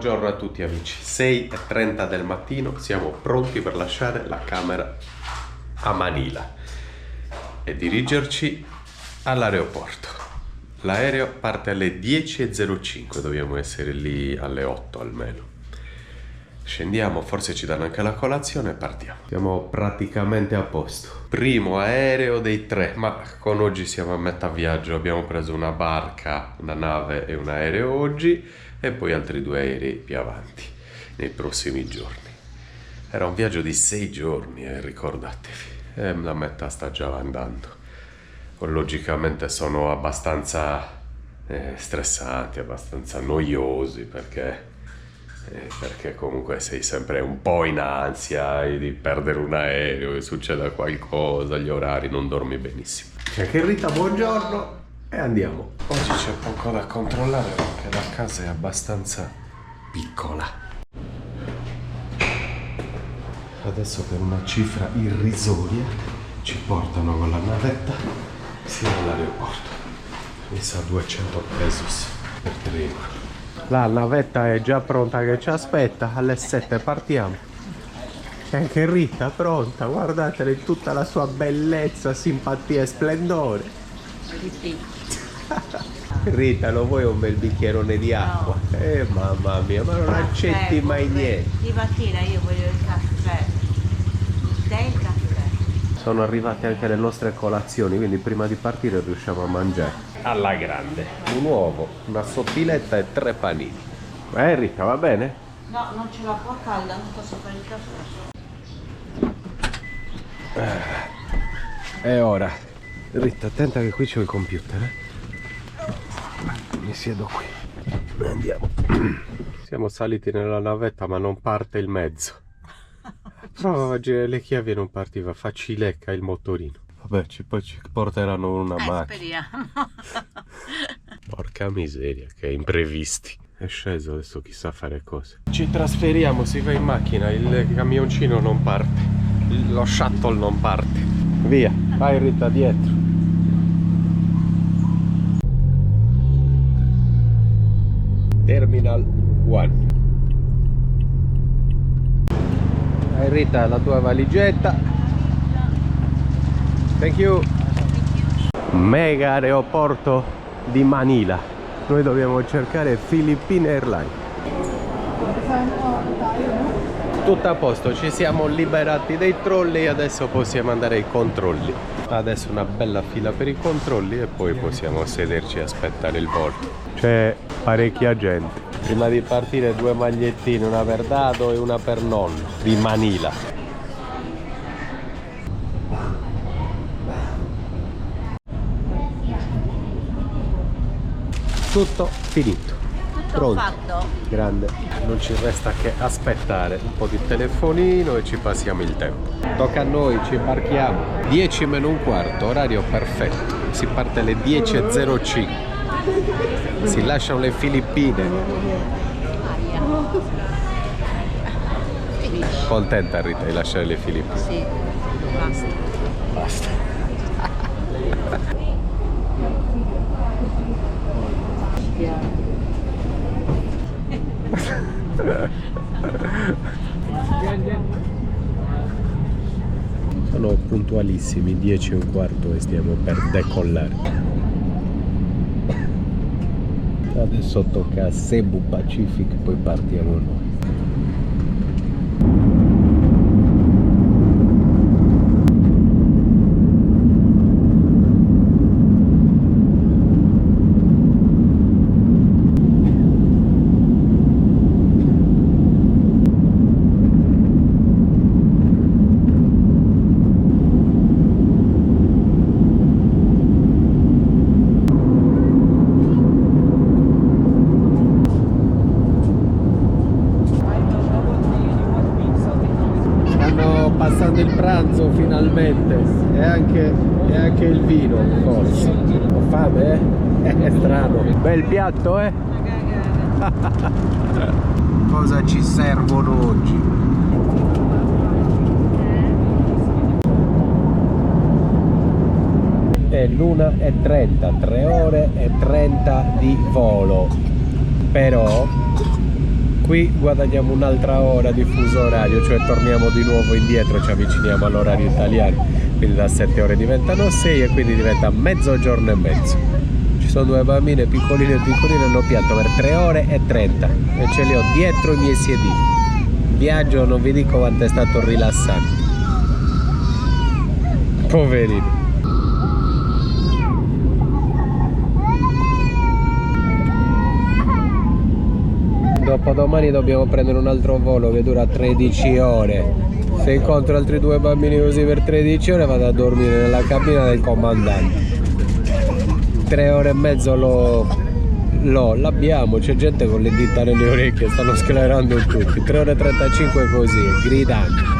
Buongiorno a tutti amici, 6:30 del mattino, siamo pronti per lasciare la camera a Manila e dirigerci all'aeroporto. L'aereo parte alle 10:05, dobbiamo essere lì alle 8 almeno. Scendiamo, forse ci danno anche la colazione e partiamo. Siamo praticamente a posto. Primo aereo dei 3, ma con oggi siamo a metà viaggio. Abbiamo preso una barca, una nave e un aereo oggi e poi altri 2 aerei più avanti, nei prossimi giorni. Era un viaggio di 6 giorni, ricordatevi. La metà sta già andando. Logicamente sono abbastanza stressanti, abbastanza noiosi perché comunque sei sempre un po' in ansia di perdere un aereo, che succeda qualcosa, gli orari, non dormi benissimo. Che Rita, buongiorno e andiamo. Oggi c'è poco da controllare perché la casa è abbastanza piccola. Adesso per una cifra irrisoria ci portano con la navetta sino all'aeroporto. Mi sa 200 pesos per 3 euro. La navetta è già pronta che ci aspetta, alle 7 partiamo. C'è anche Rita pronta, guardatela in tutta la sua bellezza, simpatia e splendore. Sì. Rita, lo vuoi un bel bicchierone di acqua? No. Mamma mia, ma non accetti mai niente. Di mattina io voglio il caffè, il tè e il caffè. Sono arrivate anche le nostre colazioni, quindi prima di partire riusciamo a mangiare alla grande un uovo, una sottiletta e 3 panini. Rita, va bene? No, non ce l'ho qua calda, non posso fare il caffè. E ora, Rita, attenta che qui c'è il computer. Mi siedo qui. Andiamo. Siamo saliti nella navetta ma non parte il mezzo. Prova a girare le chiavi e non partiva, facci lecca il motorino. Vabbè, poi ci porteranno una macchina. Speriamo. Porca miseria, che imprevisti. È sceso, adesso chissà fare cose. Ci trasferiamo, si va in macchina, il camioncino non parte, lo shuttle non parte. Via, vai Rita, dietro. Terminal 1. Vai Rita, la tua valigetta. Thank you. Mega aeroporto di Manila. Noi dobbiamo cercare Philippine Airlines. Tutto a posto, ci siamo liberati dei trolley, adesso possiamo andare ai controlli. Adesso una bella fila per i controlli e poi possiamo sederci e aspettare il volo. C'è parecchia gente. Prima di partire 2 magliettine, una per Dado e una per nonno, di Manila. Tutto finito. Tutto Pronto. fatto. Grande. Non ci resta che aspettare un po' di telefonino e ci passiamo il tempo. Tocca a noi, ci imbarchiamo. 10 meno un quarto, orario perfetto. Si parte alle 10:05. Si lasciano le Filippine. Contenta Rita di lasciare le Filippine? Sì, basta. Basta. Sono puntualissimi, 10:15 e stiamo per decollare. Adesso tocca a Cebu Pacific, poi partiamo noi. Passando il pranzo finalmente e anche il vino forse. Ho fame, È strano. Bel piatto, Cosa ci servono oggi? È l'1:30, 3 ore e 30 di volo. Però Qui guadagniamo un'altra ora di fuso orario, cioè torniamo di nuovo indietro, ci avviciniamo all'orario italiano, quindi da 7 ore diventano 6 e quindi diventa mezzogiorno e mezzo. Ci sono due bambine piccoline hanno pianto per 3 ore e 30 e ce li ho dietro i miei siedini. Viaggio non vi dico quanto è stato rilassante. Poverini. Dopodomani dobbiamo prendere un altro volo che dura 13 ore. Se incontro altri due bambini così per 13 ore vado a dormire nella cabina del comandante. 3 ore e mezzo l'abbiamo, c'è gente con le dita nelle orecchie, stanno sclerando tutti. 3 ore e 35 così, gridando.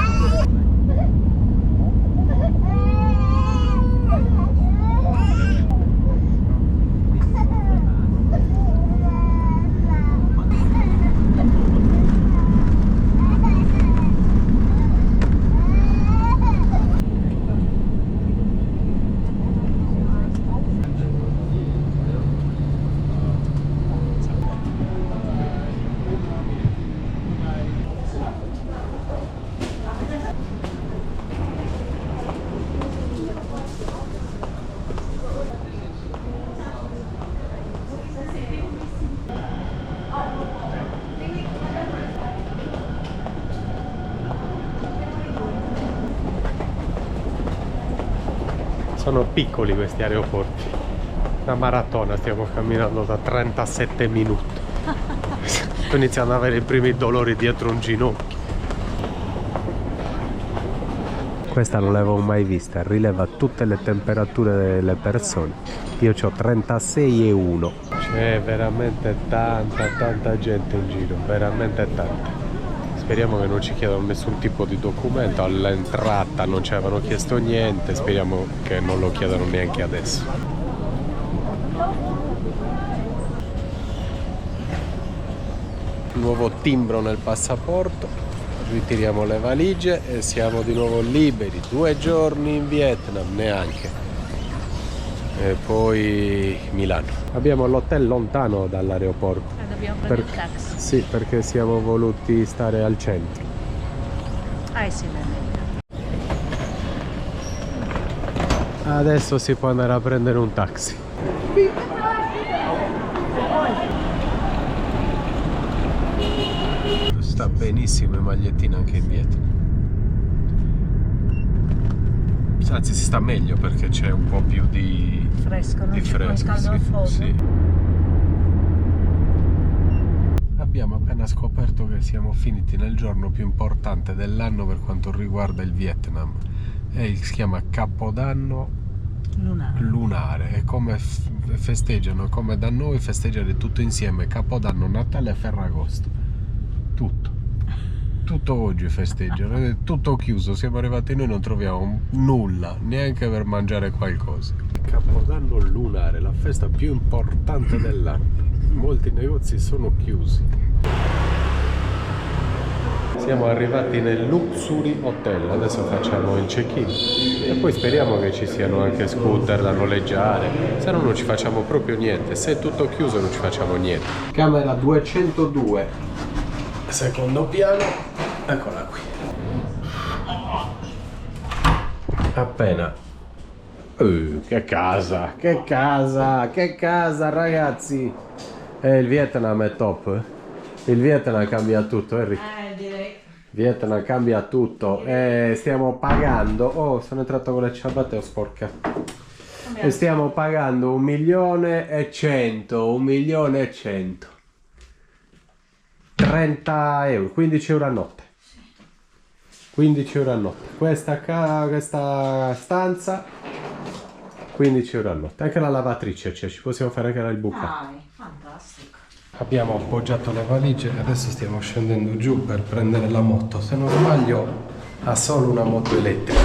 Sono piccoli questi aeroporti. Una maratona, stiamo camminando da 37 minuti. Sto iniziando ad avere i primi dolori dietro un ginocchio. Questa non l'avevo mai vista, rileva tutte le temperature delle persone. Io ho 36,1. C'è veramente tanta gente in giro, veramente tanta. Speriamo che non ci chiedano nessun tipo di documento, all'entrata non ci avevano chiesto niente, speriamo che non lo chiedano neanche adesso. Nuovo timbro nel passaporto, ritiriamo le valigie e siamo di nuovo liberi. 2 giorni in Vietnam, neanche. E poi Milano. Abbiamo l'hotel lontano dall'aeroporto. Dobbiamo prendere il taxi. Sì, perché siamo voluti stare al centro. Sì, Adesso si può andare a prendere un taxi. Sta benissimo in magliettina anche in Vietnam. Anzi, si sta meglio perché c'è un po' più di fresco, non di c'è fresco, caldo al fuoco. sì. Abbiamo appena scoperto che siamo finiti nel giorno più importante dell'anno per quanto riguarda il Vietnam. Si chiama Capodanno lunare. È come festeggiano, come da noi festeggiare tutto insieme Capodanno, Natale e Ferragosto. Tutto oggi festeggiano, è tutto chiuso, siamo arrivati noi, non troviamo nulla, neanche per mangiare qualcosa. Capodanno lunare, la festa più importante dell'anno. Molti negozi sono chiusi. Siamo arrivati nel Luxury Hotel, adesso facciamo il check-in e poi speriamo che ci siano anche scooter da noleggiare, se no non ci facciamo proprio niente, se è tutto chiuso non ci facciamo niente. Camera 202, secondo piano, eccola qui. Appena. Che casa ragazzi! Il Vietnam è top. Il Vietnam cambia tutto, Enrico. Direi. Vietnam cambia tutto. Stiamo pagando. Oh, sono entrato con le ciabatte, ho sporcato. E stiamo pagando 1.100.000. 30 euro, 15 euro a notte. 15 euro a notte. Questa stanza 15 euro a notte. Anche la lavatrice c'è, ci possiamo fare anche il buco. Fantastico. Abbiamo appoggiato le valigie e adesso stiamo scendendo giù per prendere la moto. Se non sbaglio ha solo una moto elettrica.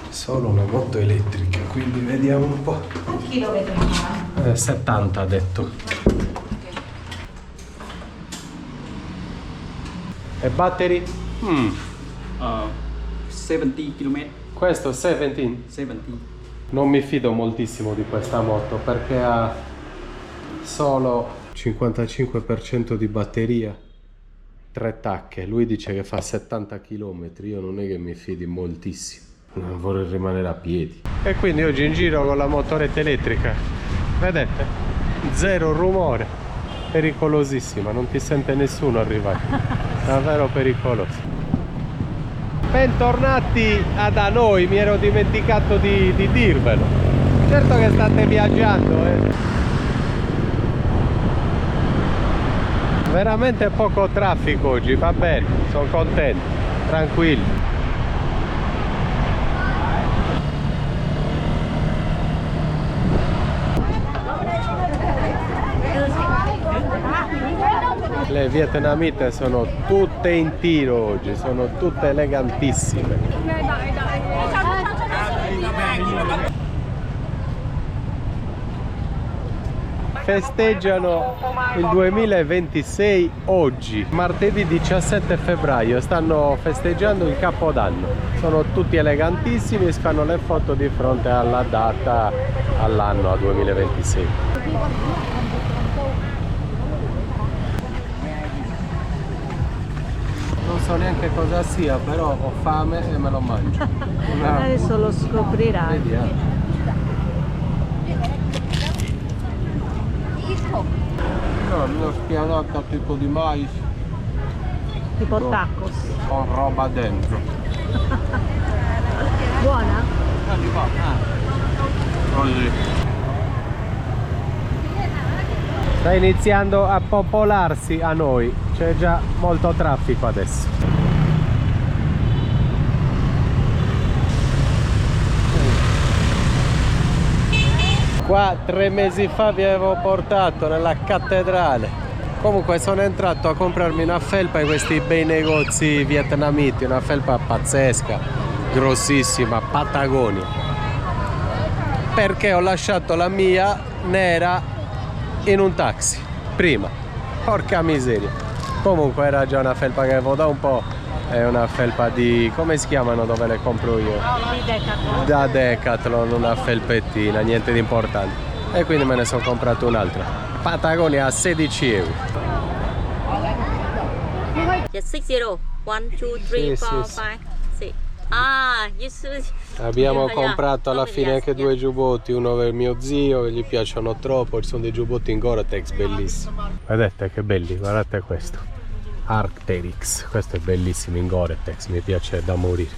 Solo una moto elettrica, quindi vediamo un po'. Quanti chilometri fa? 70 ha detto. E battery? 70 km. Questo 17. 70. Non mi fido moltissimo di questa moto perché ha solo 55% di batteria, 3 tacche. Lui dice che fa 70 km, io non è che mi fidi moltissimo, non vorrei rimanere a piedi. E quindi oggi in giro con la motoretta elettrica, vedete? Zero rumore, pericolosissima, non ti sente nessuno arrivare, davvero pericoloso. Bentornati da noi, mi ero dimenticato di dirvelo. Certo che state viaggiando, Veramente poco traffico oggi, va bene, sono contento, tranquillo. Le vietnamite sono tutte in tiro oggi, sono tutte elegantissime. Festeggiano il 2026 oggi, martedì 17 febbraio, stanno festeggiando il Capodanno. Sono tutti elegantissimi e fanno le foto di fronte alla data, all'anno 2026. Non so neanche cosa sia, però ho fame e me lo mangio. Adesso lo scoprirai. Vediamo. No, una spianata tipo di mais. Tipo tacos. Con roba dentro. Buona? Così. Sta iniziando a popolarsi a noi, c'è già molto traffico adesso. Qua 3 mesi fa vi avevo portato nella cattedrale. Comunque sono entrato a comprarmi una felpa in questi bei negozi vietnamiti, una felpa pazzesca, grossissima, Patagonia. Perché ho lasciato la mia nera in un taxi prima, porca miseria. Comunque era già una felpa che avevo da un po', è una felpa di, come si chiamano dove le compro io? Decathlon. Da Decathlon, una felpettina, niente di importante, e quindi me ne sono comprato un'altra, Patagonia a 16 euro. Yes, 60. 1, 2, 3, 4, 5, 6. Ah, you should. Abbiamo Yeah, comprato alla yeah. fine anche 2 giubbotti, uno per mio zio che gli piacciono troppo, ci sono dei giubbotti in Gore-Tex bellissimi. Vedete che belli, guardate questo. Arc'teryx, questo è bellissimo in Gore-Tex, mi piace da morire,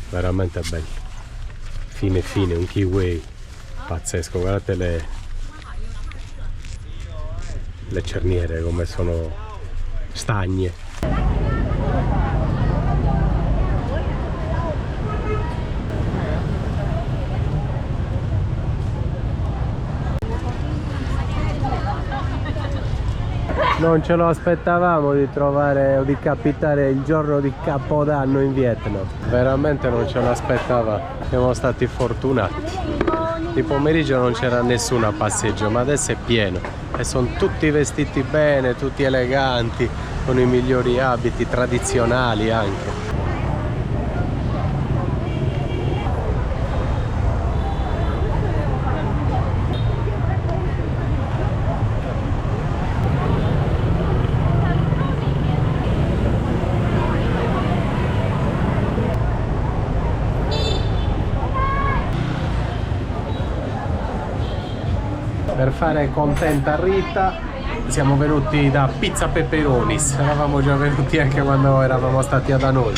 veramente bello, fine fine, un kiwi pazzesco. Guardate le cerniere come sono stagne. Non ce lo aspettavamo di trovare o di capitare il giorno di Capodanno in Vietnam. Veramente non ce l'aspettava. Siamo stati fortunati. Di pomeriggio non c'era nessuno a passeggio, ma adesso è pieno. E sono tutti vestiti bene, tutti eleganti, con i migliori abiti tradizionali anche. Per fare contenta Rita siamo venuti da Pizza Pepperonis, eravamo già venuti anche quando eravamo stati da noi.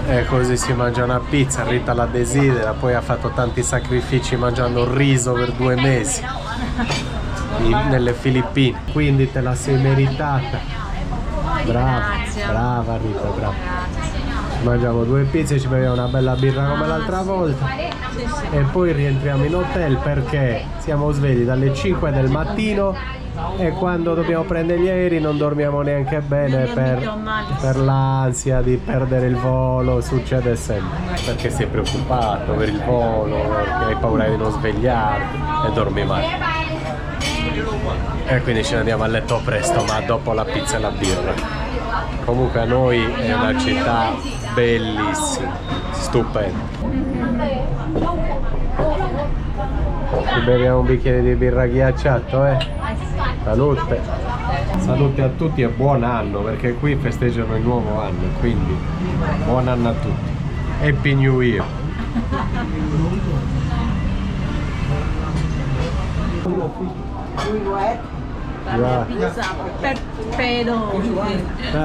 E così si mangia una pizza, Rita la desidera, poi ha fatto tanti sacrifici mangiando riso per 2 mesi nelle Filippine, quindi te la sei meritata. Brava, Grazie. brava Rita, brava. Mangiamo 2 pizze, ci beviamo una bella birra come l'altra volta e poi rientriamo in hotel perché siamo svegli dalle 5 del mattino e quando dobbiamo prendere gli aerei non dormiamo neanche bene per l'ansia di perdere il volo. Succede sempre perché sei preoccupato per il volo, perché hai paura di non svegliarti e dormi male, e quindi ce ne andiamo a letto presto, ma dopo la pizza e la birra. Comunque a noi è una città bellissima, stupenda. Ci beviamo un bicchiere di birra ghiacciato, Salute. Salute a tutti e buon anno, perché qui festeggiano il nuovo anno, quindi buon anno a tutti. Happy New Year.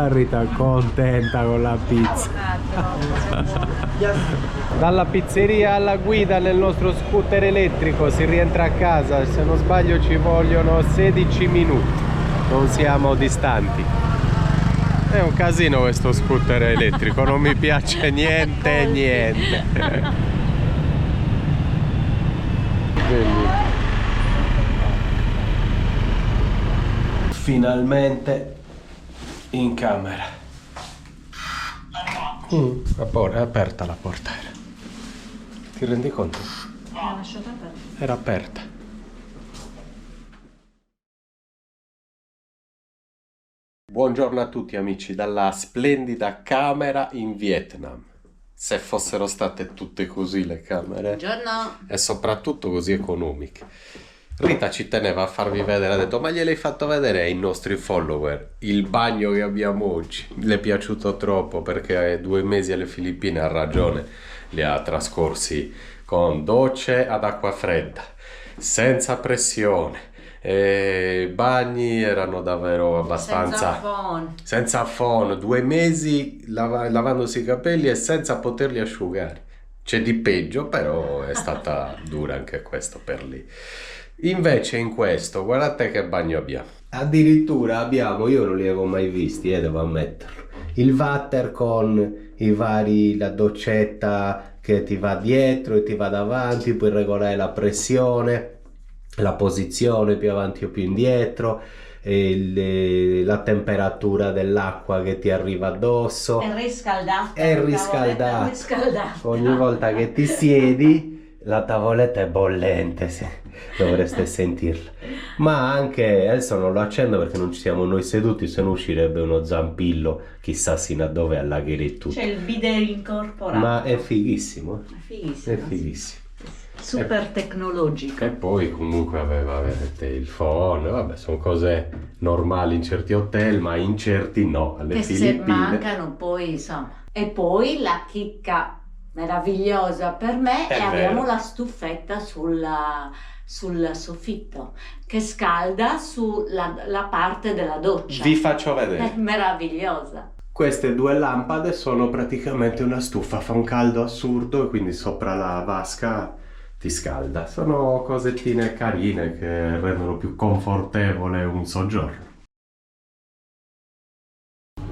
Rita contenta con la pizza. Dalla pizzeria alla guida nel nostro scooter elettrico si rientra a casa, se non sbaglio ci vogliono 16 minuti, non siamo distanti. È un casino questo scooter elettrico, non mi piace niente. Finalmente in camera. È aperta la porta. Ti rendi conto? L'ha lasciata aperta. Era aperta. Buongiorno a tutti amici dalla splendida camera in Vietnam. Se fossero state tutte così le camere. Buongiorno. E soprattutto così economiche. Rita ci teneva a farvi vedere, ha detto ma gliel'hai fatto vedere ai nostri follower il bagno che abbiamo oggi. Le è piaciuto troppo perché 2 mesi alle Filippine, ha ragione, li ha trascorsi con docce ad acqua fredda, senza pressione. E i bagni erano davvero abbastanza senza phon, 2 mesi lavandosi i capelli e senza poterli asciugare. C'è di peggio, però è stata dura anche questo per lì. Invece in questo, guardate che bagno abbiamo. Addirittura abbiamo, io non li avevo mai visti, devo ammetterlo, il water con i vari, la doccetta che ti va dietro e ti va davanti, puoi regolare la pressione, la posizione più avanti o più indietro, la temperatura dell'acqua che ti arriva addosso. È riscaldata. È riscaldata. Ogni volta che ti siedi la tavoletta è bollente, dovreste sentirla. Ma anche adesso non lo accendo perché non ci siamo noi seduti, se no uscirebbe uno zampillo chissà sino a dove allagherei tutto. C'è il bidet incorporato. Ma è fighissimo. Fighissimo. È fighissimo. Super tecnologico. E poi comunque aveva, vedete, il phon, vabbè, sono cose normali in certi hotel, ma in certi no, alle che Filippine. se mancano poi, insomma. E poi la chicca meravigliosa per me È è vero. abbiamo la stufetta sul soffitto che scalda sulla parte della doccia. Vi faccio È vedere. meravigliosa. Queste 2 lampade sono praticamente una stufa, fa un caldo assurdo e quindi sopra la vasca ti scalda. Sono cosettine carine che rendono più confortevole un soggiorno.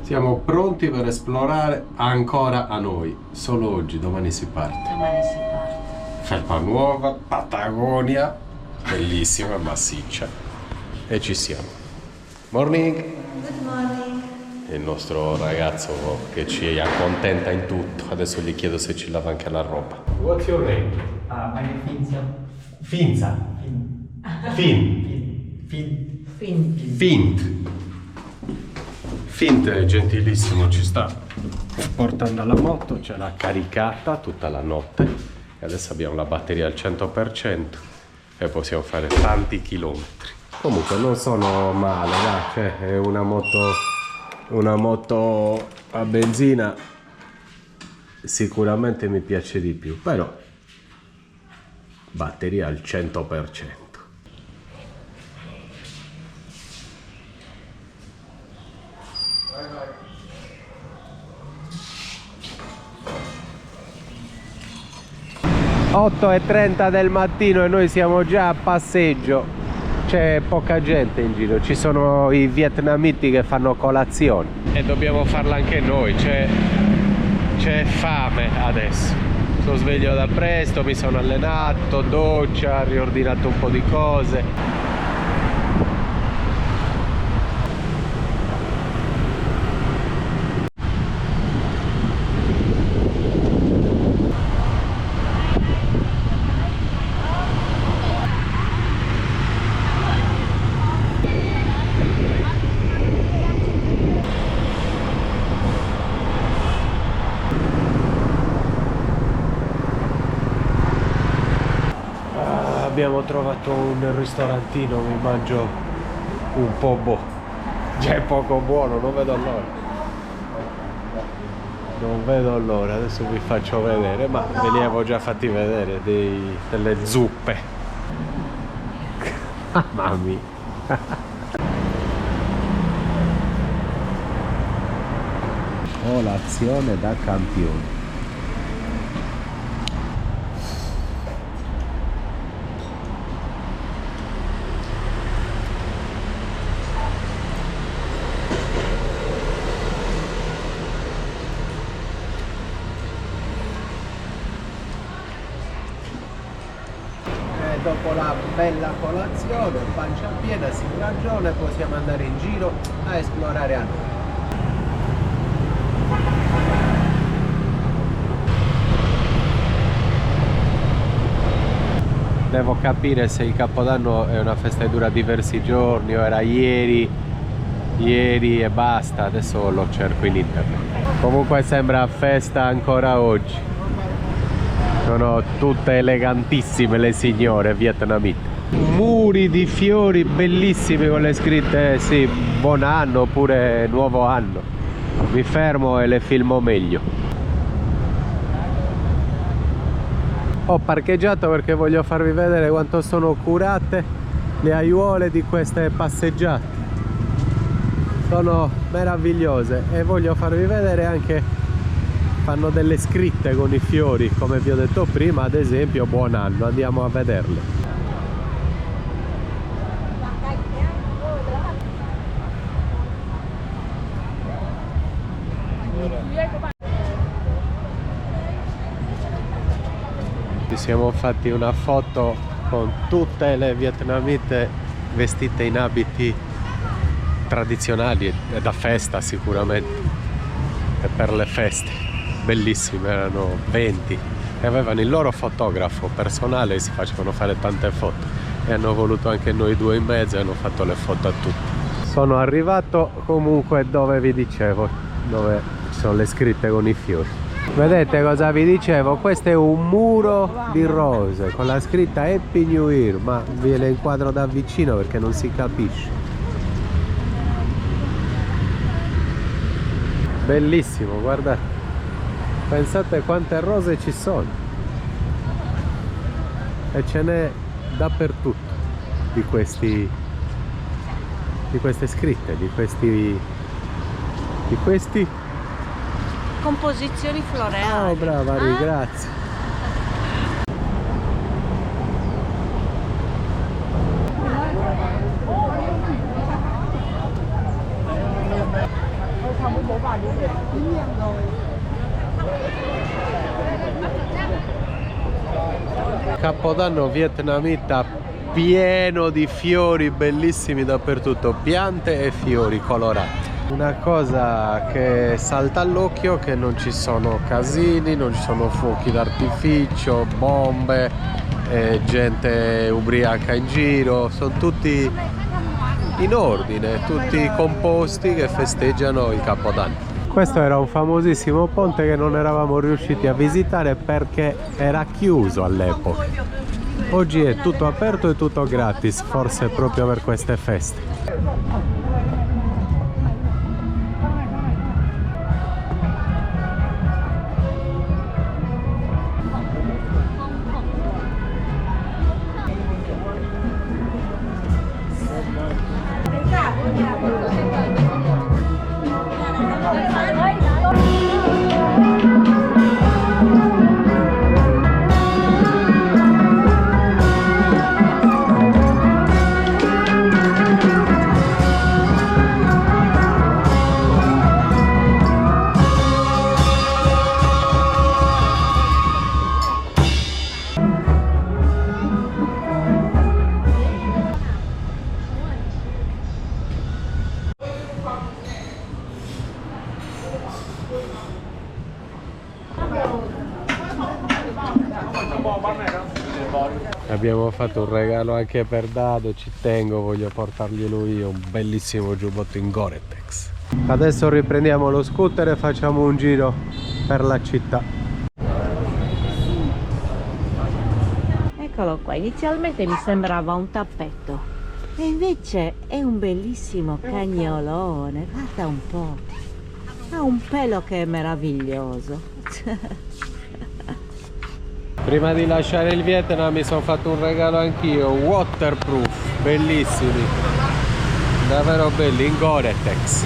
Siamo pronti per esplorare ancora a noi. Solo oggi, domani si parte. Domani si parte. Felpa nuova, Patagonia, bellissima, massiccia. E ci siamo. Morning! Good morning. Il nostro ragazzo che ci accontenta in tutto. Adesso gli chiedo se ci lava anche la roba. What's your name? My name is Finza. Finza. Fint. Fint è gentilissimo, ci sta portando alla moto, ce l'ha caricata tutta la notte e adesso abbiamo la batteria al 100% e possiamo fare tanti chilometri. Comunque non sono male, dai, cioè è una moto a benzina, sicuramente mi piace di più, però batteria al 100%. Otto e 30 del mattino e noi siamo già a passeggio. C'è poca gente in giro, ci sono i vietnamiti che fanno colazione e dobbiamo farla anche noi, c'è fame adesso. Sono sveglio da presto, mi sono allenato, doccia, riordinato un po' di cose. Abbiamo trovato un ristorantino, mi mangio un po' c'è poco buono, non vedo l'ora. Non vedo l'ora, adesso vi faccio vedere, ma ve li avevo già fatti vedere, delle zuppe. Mamma mia. Colazione da campione. Dopo la bella colazione, pancia piena, si ragione, possiamo andare in giro a esplorare a noi. Devo capire se il Capodanno è una festa che dura diversi giorni o era ieri e basta, adesso lo cerco in internet. Comunque sembra festa ancora oggi. Sono tutte elegantissime le signore vietnamite. Muri di fiori bellissimi con le scritte sì, buon anno oppure nuovo anno. Mi fermo e le filmo meglio. Ho parcheggiato perché voglio farvi vedere quanto sono curate le aiuole di queste passeggiate. Sono meravigliose e voglio farvi vedere anche, fanno delle scritte con i fiori, come vi ho detto prima, ad esempio buon anno. Andiamo a vederle. Ci siamo fatti una foto con tutte le vietnamite vestite in abiti tradizionali e da festa sicuramente, e per le feste. Bellissime, erano 20 e avevano il loro fotografo personale e si facevano fare tante foto e hanno voluto anche noi due in mezzo e hanno fatto le foto a tutti. Sono arrivato comunque dove vi dicevo, dove ci sono le scritte con i fiori. Vedete cosa vi dicevo? Questo è un muro di rose con la scritta Happy New Year, ma ve le inquadro da vicino perché non si capisce. Bellissimo, guardate. Pensate quante rose ci sono e ce n'è dappertutto di queste scritte, di questi Composizioni floreali. oh brava grazie. Capodanno vietnamita pieno di fiori bellissimi dappertutto, piante e fiori colorati. Una cosa che salta all'occhio è che non ci sono casini, non ci sono fuochi d'artificio, bombe, gente ubriaca in giro, sono tutti in ordine, tutti composti che festeggiano il Capodanno. Questo era un famosissimo ponte che non eravamo riusciti a visitare perché era chiuso all'epoca. Oggi è tutto aperto e tutto gratis, forse proprio per queste feste. Abbiamo fatto un regalo anche per Dado, ci tengo, voglio portarglielo io, un bellissimo giubbotto in Gore-Tex. Adesso riprendiamo lo scooter e facciamo un giro per la città. Eccolo qua, inizialmente mi sembrava un tappeto. E invece è un bellissimo cagnolone, guarda un po'. Ha un pelo che è meraviglioso. Prima di lasciare il Vietnam mi sono fatto un regalo anch'io, waterproof, bellissimi, davvero belli, in Gore-Tex.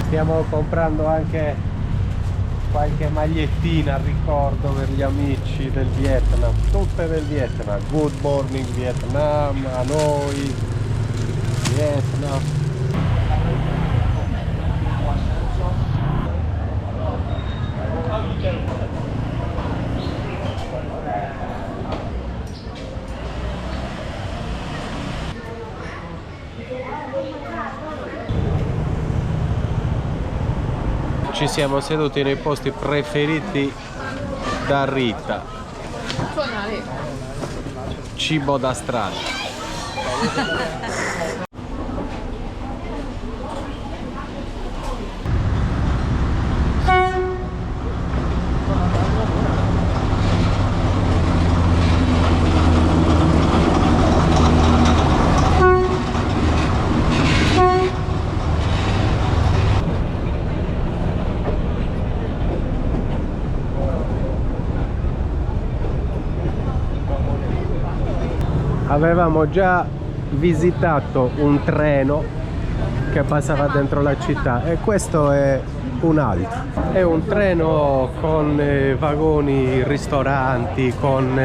Stiamo comprando anche qualche magliettina a ricordo per gli amici del Vietnam, tutte del Vietnam. Good morning Vietnam, Hanoi, Vietnam. Ci siamo seduti nei posti preferiti da Rita. Cibo da strada. Avevamo già visitato un treno che passava dentro la città e questo è un altro. È un treno con vagoni, ristoranti, con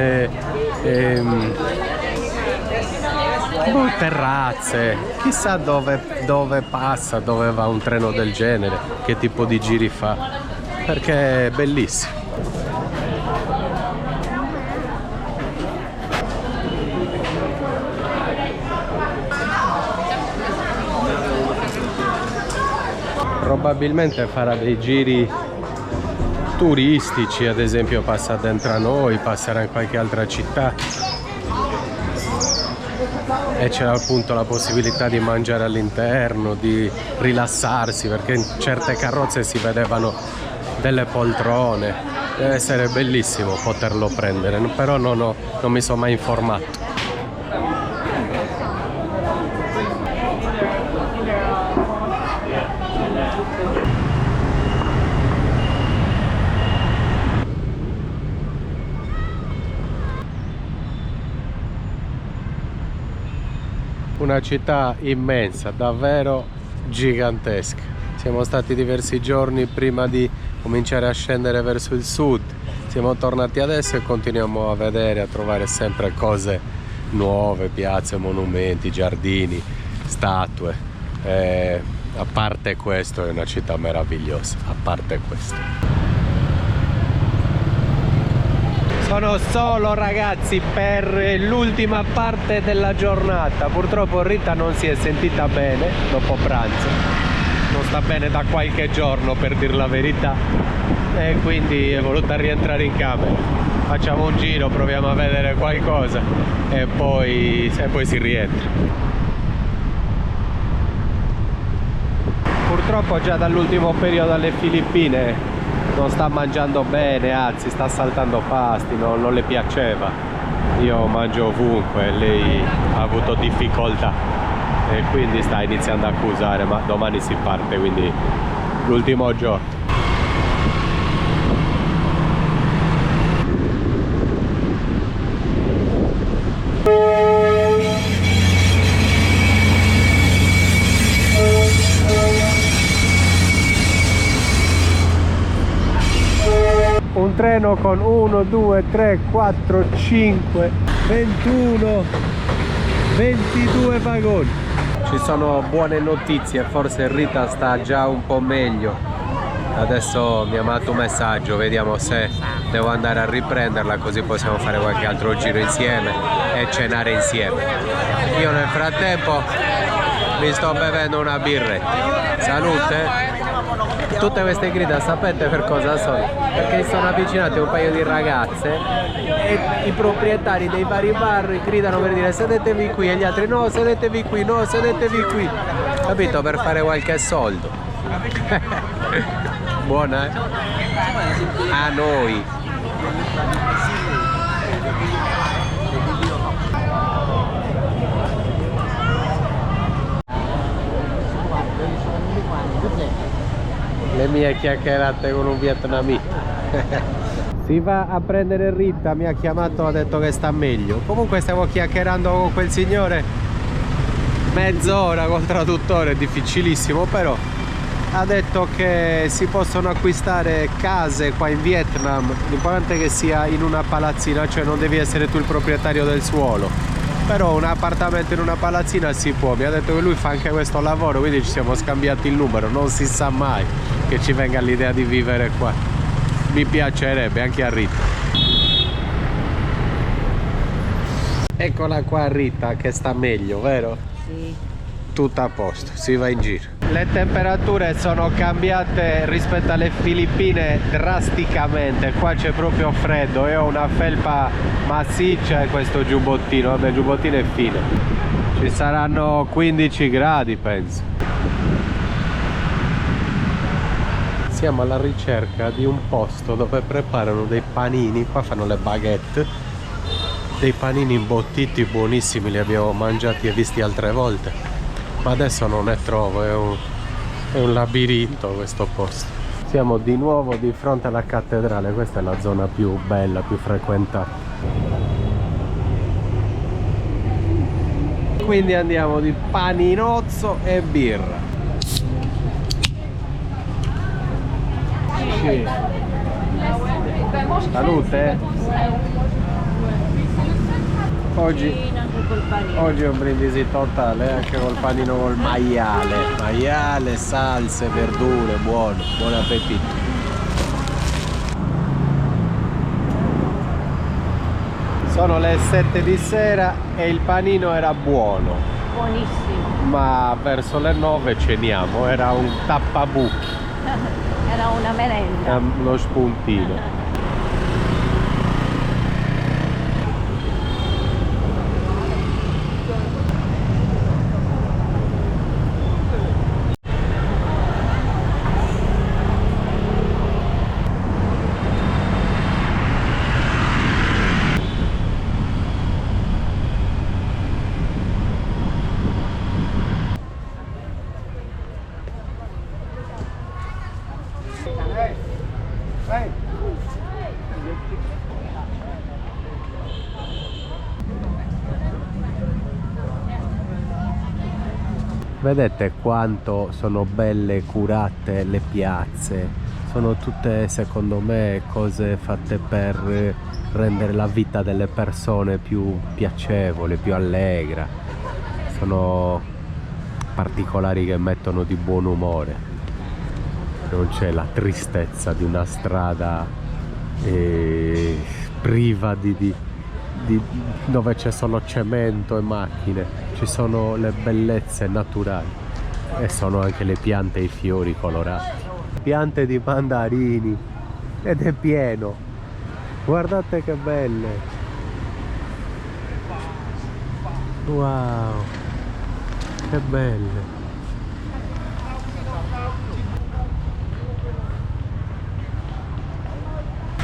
terrazze. Chissà dove passa, dove va un treno del genere, che tipo di giri fa, perché è bellissimo. Probabilmente farà dei giri turistici, ad esempio passa dentro a noi, passerà in qualche altra città e c'era appunto la possibilità di mangiare all'interno, di rilassarsi, perché in certe carrozze si vedevano delle poltrone. Deve essere bellissimo poterlo prendere, però non mi sono mai informato. Una città immensa, davvero gigantesca. Siamo stati diversi giorni prima di cominciare a scendere verso il sud. Siamo tornati adesso e continuiamo a vedere, a trovare sempre cose nuove, piazze, monumenti, giardini, statue. A parte questo è una città meravigliosa, a parte questo. Sono solo, ragazzi, per l'ultima parte della giornata. Purtroppo Rita non si è sentita bene dopo pranzo, non sta bene da qualche giorno, per dir la verità, e quindi è voluta rientrare in camera. Facciamo un giro, proviamo a vedere qualcosa e poi si rientra. Purtroppo già dall'ultimo periodo alle Filippine non sta mangiando bene, anzi sta saltando pasti, non le piaceva. Io mangio ovunque, lei ha avuto difficoltà e quindi sta iniziando a accusare, ma domani si parte, quindi l'ultimo giorno. Un treno con 1, 2, 3, 4, 5, 21, 22 vagoni. Ci sono buone notizie, forse Rita sta già un po' meglio. Adesso mi ha mandato un messaggio, vediamo se devo andare a riprenderla, così possiamo fare qualche altro giro insieme e cenare insieme. Io nel frattempo mi sto bevendo una birretta. Salute! Tutte queste grida sapete per cosa sono? Perché si sono avvicinati un paio di ragazze e i proprietari dei vari bar gridano per dire sedetevi qui e gli altri no, sedetevi qui, no, sedetevi qui. Capito? Per fare qualche soldo. Buona, eh? A noi. le mie chiacchierate con un vietnamita. Si va a prendere Rita, mi ha chiamato, ha detto che sta meglio. Comunque stavo chiacchierando con quel signore mezz'ora col traduttore, difficilissimo, però ha detto che si possono acquistare case qua in Vietnam, l'importante è che sia in una palazzina, cioè non devi essere tu il proprietario del suolo, però un appartamento in una palazzina si può. Mi ha detto che lui fa anche questo lavoro, quindi ci siamo scambiati il numero, non si sa mai che ci venga l'idea di vivere qua. Mi piacerebbe anche a Rita. Eccola qua Rita che sta meglio, vero? Sì. Tutto a posto, si va in giro. Le temperature sono cambiate rispetto alle Filippine drasticamente. Qua c'è proprio freddo. Io ho una felpa massiccia e questo giubbottino. Vabbè, il giubbottino è fine. Ci saranno 15 gradi penso. Siamo alla ricerca di un posto dove preparano dei panini. Qua fanno le baguette, dei panini imbottiti buonissimi, li abbiamo mangiati e visti altre volte, ma adesso non ne trovo, è un labirinto questo posto. Siamo di nuovo di fronte alla cattedrale, questa è la zona più bella, più frequentata. Quindi andiamo di paninozzo e birra. Sì. Salute. Oggi è un brindisi totale, anche col panino col maiale, salse, verdure, buono, buon appetito. Sono le 7 di sera e il panino era buono, Buonissimo. ma verso le 9 ceniamo, era un tappabuchi. Era una merenda. Uno spuntino. Vedete quanto sono belle curate le piazze, sono tutte secondo me cose fatte per rendere la vita delle persone più piacevole, più allegra, sono particolari che mettono di buon umore, non c'è la tristezza di una strada priva dove c'è solo cemento e macchine, ci sono le bellezze naturali e sono anche le piante e i fiori colorati, piante di mandarini ed è pieno, guardate che belle, wow, che belle.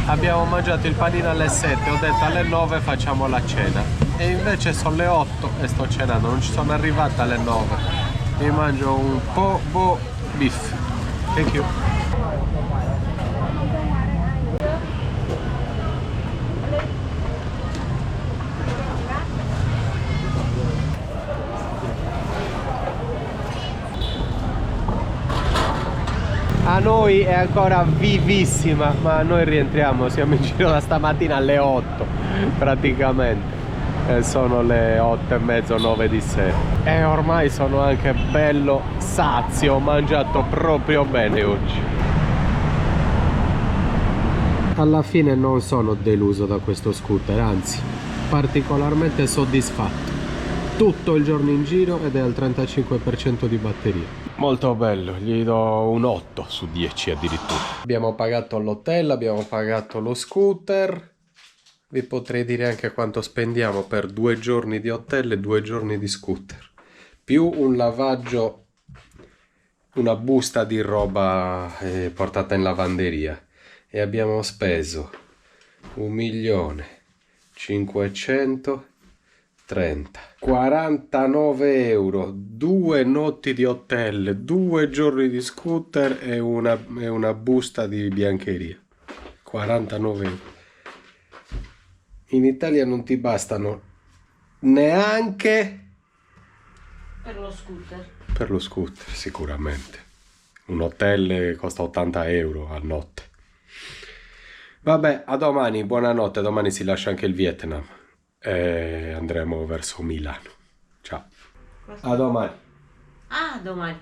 Abbiamo mangiato il panino alle 7, ho detto alle 9 facciamo la cena e invece sono le 8 e sto cenando, non ci sono arrivata alle 9. Mi mangio un po' beef. Thank you. A noi è ancora vivissima, ma noi rientriamo, siamo in giro da stamattina alle 8 praticamente, sono le 8 e mezzo, 9 di sera e ormai sono anche bello sazio, ho mangiato proprio bene oggi. Alla fine non sono deluso da questo scooter, anzi particolarmente soddisfatto. Tutto il giorno in giro ed è al 35% di batteria. Molto bello, gli do un 8 su 10 addirittura. Abbiamo pagato l'hotel, abbiamo pagato lo scooter. Vi potrei dire anche quanto spendiamo per 2 giorni di hotel e 2 giorni di scooter. Più un lavaggio, una busta di roba portata in lavanderia. E abbiamo speso 1.500.000 30. 49 euro, 2 notti di hotel, 2 giorni di scooter e una busta di biancheria. 49 euro. In Italia non ti bastano neanche Per lo scooter. per lo scooter, sicuramente. Un hotel costa 80 euro a notte. Vabbè, a domani, buonanotte. Domani si lascia anche il Vietnam e andremo verso Milano. Ciao. A domani. Ah, domani.